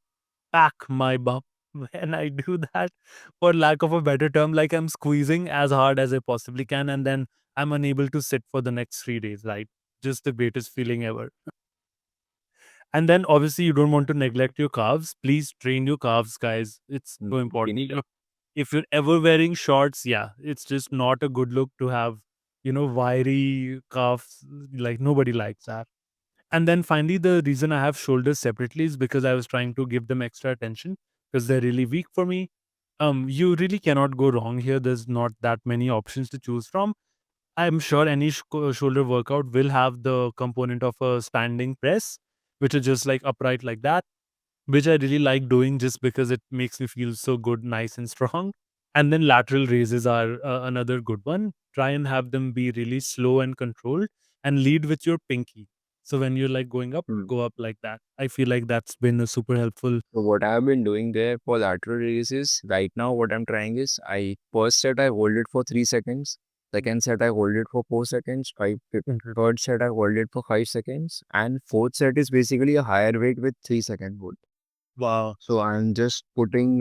pack my bum when I do that, for lack of a better term, like I'm squeezing as hard as I possibly can, and then I'm unable to sit for the next 3 days, right? Just the greatest feeling ever. And then obviously you don't want to neglect your calves. Please train your calves, guys. It's so important. Skinny guy. If you're ever wearing shorts, yeah, it's just not a good look to have, wiry calves. Like nobody likes that. And then finally, the reason I have shoulders separately is because I was trying to give them extra attention because they're really weak for me. You really cannot go wrong here. There's not that many options to choose from. I'm sure any shoulder workout will have the component of a standing press, which is just like upright like that, which I really like doing just because it makes me feel so good, nice and strong. And then lateral raises are another good one. Try and have them be really slow and controlled and lead with your pinky. So when you're like going up, Hmm. go up like that. I feel like that's been a super helpful. So what I've been doing there for lateral raises right now, what I'm trying is I first set I hold it for 3 seconds. Second set I hold it for 4 seconds. Third set I hold it for 5 seconds. And fourth set is basically a higher weight with 3 second hold. Wow. So I'm just putting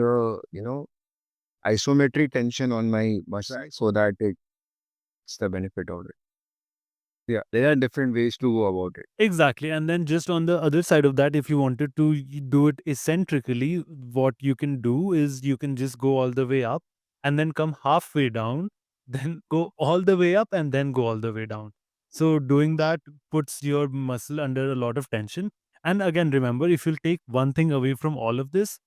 isometric tension on my muscle so that it's the benefit of it. Yeah, there are different ways to go about it. Exactly. And then just on the other side of that, if you wanted to do it eccentrically, what you can do is you can just go all the way up and then come halfway down, then go all the way up and then go all the way down. So doing that puts your muscle under a lot of tension. And again, remember, if you'll take one thing away from all of this,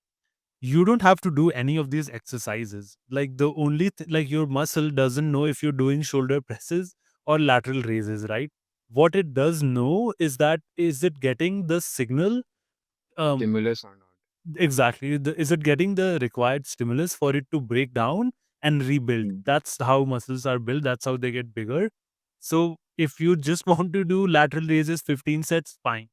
you don't have to do any of these exercises. Like the only like your muscle doesn't know if you're doing shoulder presses or lateral raises, right? What it does know is that is it getting the signal, um Stimulus or not. exactly. Is it getting the required stimulus for it to break down and rebuild? Mm. That's how muscles are built. That's how they get bigger. So if you just want to do lateral raises 15 sets, fine.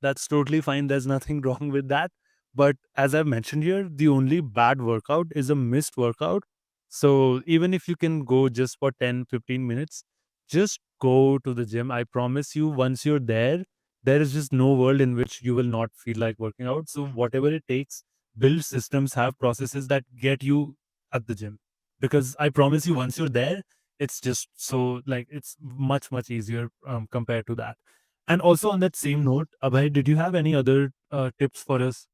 That's totally fine. There's nothing wrong with that. But as I've mentioned here, the only bad workout is a missed workout. So even if you can go just for 10, 15 minutes, just go to the gym. I promise you, once you're there is just no world in which you will not feel like working out. So whatever it takes, build systems, have processes that get you at the gym. Because I promise you, once you're there, it's just so like it's much much easier compared to that. And also on that same note, Abhay, did you have any other tips for us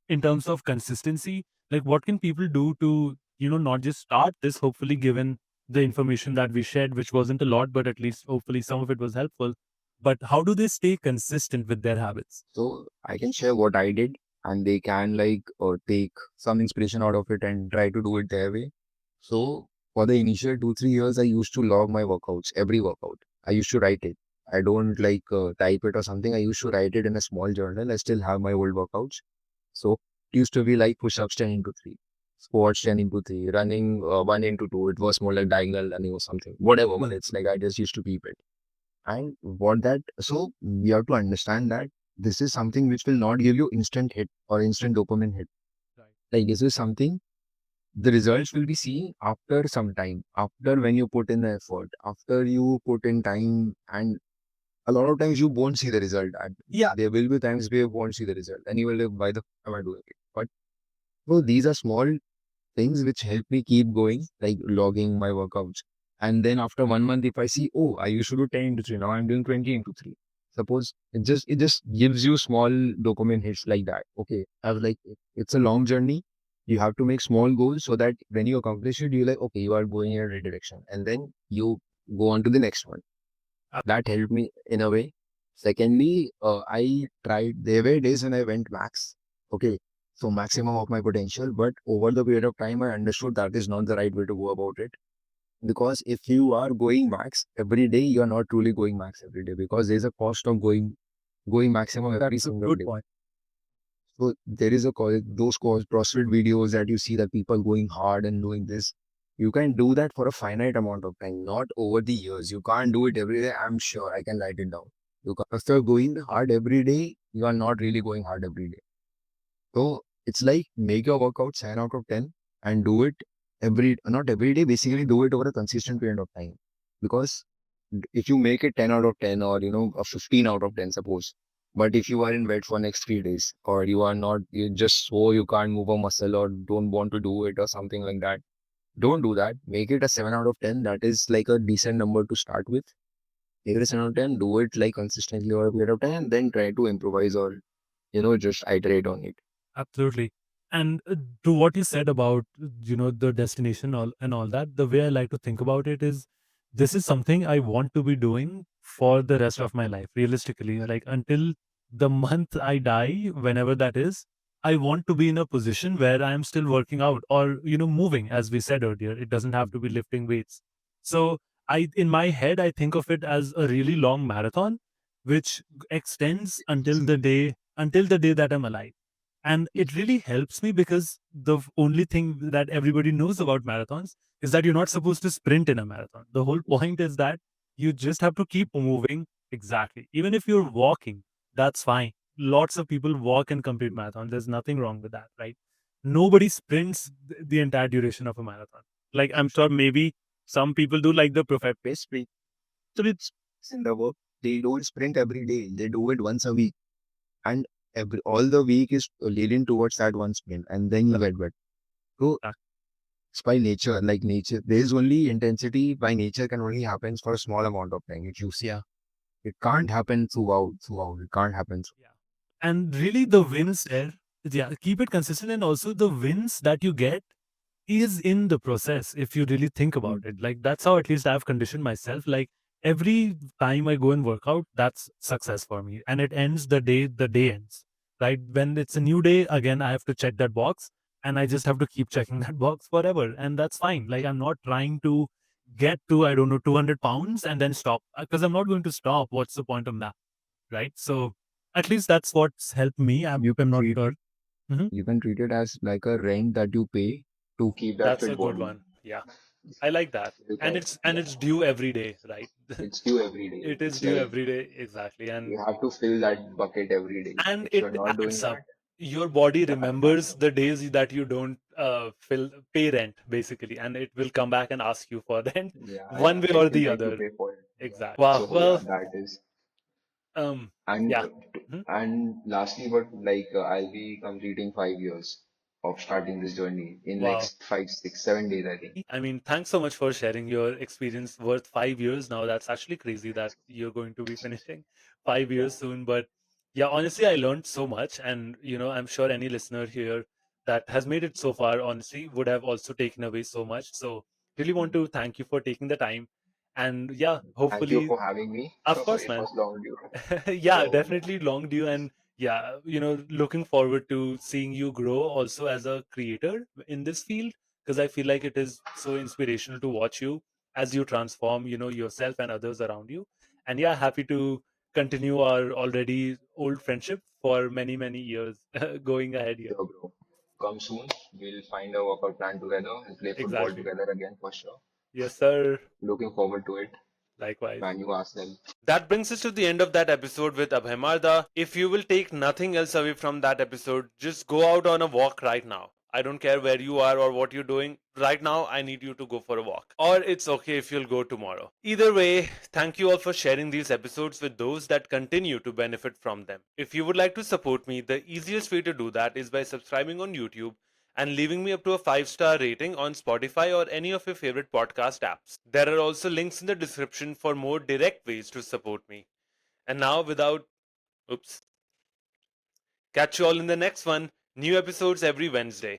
in terms of consistency? Like what can people do to not just start this? Hopefully, given the information that we shared, which wasn't a lot, but at least hopefully some of it was helpful. But how do they stay consistent with their habits? So I can share what I did, and they can take some inspiration out of it and try to do it their way. So for the initial 2 3 years, I used to log my workouts, every workout. I used to write it. I don't type it or something. I used to write it in a small journal. I still have my old workouts. So it used to be like push-ups 10 into 3, squats 10 into 3, running 1 into 2. It was more like diagonal running or something. Whatever, but it's like I just used to keep it. And what that, so we have to understand that this is something which will not give you instant hit or instant dopamine hit. Right. Like this is something, the results will be seen after some time, after when you put in the effort, after you put in time, and a lot of times you won't see the result. And Yeah. there will be times where you won't see the result and you will like, why the f- am I doing it? But so these are small things which help me keep going, like logging my workouts. And then after 1 month, if I see, oh, I used to do 10 into 3, now I'm doing 20 into 3. Suppose it just gives you small dopamine hits like that. Okay. I was like, it's a long journey. You have to make small goals so that when you accomplish it, you're like, okay, you are going in a right direction. And then you go on to the next one. That helped me in a way. Secondly, I tried, there were days when I went max. Okay. So maximum of my potential. But over the period of time, I understood that is not the right way to go about it. Because if you are going max every day, you are not truly going max every day because there's a cost of going maximum every That's a single good day. point. So there is a those CrossFit videos that you see that people going hard and doing this. You can do that for a finite amount of time, not over the years. You can't do it every day. I'm sure I can write it down. You can, if you're going hard every day, you are not really going hard every day. So it's like make your workout 7 out of 10 and do it not every day, basically do it over a consistent period of time. Because if you make it 10 out of 10 or, a 15 out of 10, suppose, but if you are in bed for next 3 days or you are not, you just so you can't move a muscle or don't want to do it or something like that, don't do that. Make it a 7 out of 10. That is like a decent number to start with. Make it a 7 out of 10, do it like consistently over a period of time, and then try to improvise or, just iterate on it. Absolutely. And to what you said about, the destination and all that, the way I like to think about it is this is something I want to be doing for the rest of my life, realistically. Like until the month I die, whenever that is, I want to be in a position where I am still working out or, moving, as we said earlier. It doesn't have to be lifting weights. So in my head, I think of it as a really long marathon, which extends until the day that I'm alive. And it really helps me because only thing that everybody knows about marathons is that you're not supposed to sprint in a marathon. The whole point is that you just have to keep moving. Exactly. Even if you're walking, that's fine. Lots of people walk and complete marathons. There's nothing wrong with that, right? Nobody sprints the entire duration of a marathon. Like I'm sure maybe some people do, like the prophet. Best sprint. So it's in the work. They don't sprint every day. They do it once a week. And all the week is leading towards that one sprint. And then you get wet. So it's by nature, like nature. There's only intensity by nature can only happen for a small amount of time. If you see, Yeah. it can't happen throughout. It can't happen. Yeah. And really the wins there, yeah, keep it consistent. And also the wins that you get is in the process if you really think about it. Like that's how at least I've conditioned myself. Like every time I go and work out, that's success for me. And it ends the day ends. Right. When it's a new day, again, I have to check that box and I just have to keep checking that box forever. And that's fine. Like I'm not trying to get to, I don't know, 200 pounds and then stop because I'm not going to stop. What's the point of that? Right. So at least that's what's helped me. I'm not sure. Mhm. You can treat it as like a rent that you pay to keep that That's fit a good body. one. Yeah. I like that. You And can, yeah. it's due every day, right? It's due every day. It is It's due like every day, exactly. you have to fill that bucket every day. And If it you're not doing adds up. that, Your body yeah, it adds remembers up. the days that you don't pay rent, basically, and it will come back and ask you for rent Yeah, one yeah. way It or will the make you other. pay for it. Yeah. Exactly. Wow. So yeah, Well, that is. yeah. And Mhm. lastly, but like I'll be completing 5 years of starting this journey in like Wow. 5, 6, 7 days, I think. I mean, thanks so much for sharing your experience worth 5 years now. That's actually crazy that you're going to be finishing 5 years soon. But yeah, honestly, I learned so much. And, I'm sure any listener here that has made it so far, honestly, would have also taken away so much. So, really want to thank you for taking the time. And yeah, Thank you hopefully, for having me. of course, It man. was long due. Yeah, So definitely long due. And yeah, looking forward to seeing you grow also as a creator in this field because I feel like it is so inspirational to watch you as you transform, yourself and others around you. And yeah, happy to continue our already old friendship for many, many years going ahead here. sure, bro. Come soon. We'll find a workout plan together and play football Exactly. together again for sure. Yes, sir. Looking forward to it. Likewise. Man, you ask them. That brings us to the end of that episode with Abhay Marda. If you will take nothing else away from that episode, just go out on a walk right now. I don't care where you are or what you're doing. Right now, I need you to go for a walk. Or it's okay if you'll go tomorrow. Either way, thank you all for sharing these episodes with those that continue to benefit from them. If you would like to support me, the easiest way to do that is by subscribing on YouTube and leaving me up to a 5-star rating on Spotify or any of your favorite podcast apps. There are also links in the description for more direct ways to support me. And now, without oops, catch you all in the next one. New episodes every Wednesday.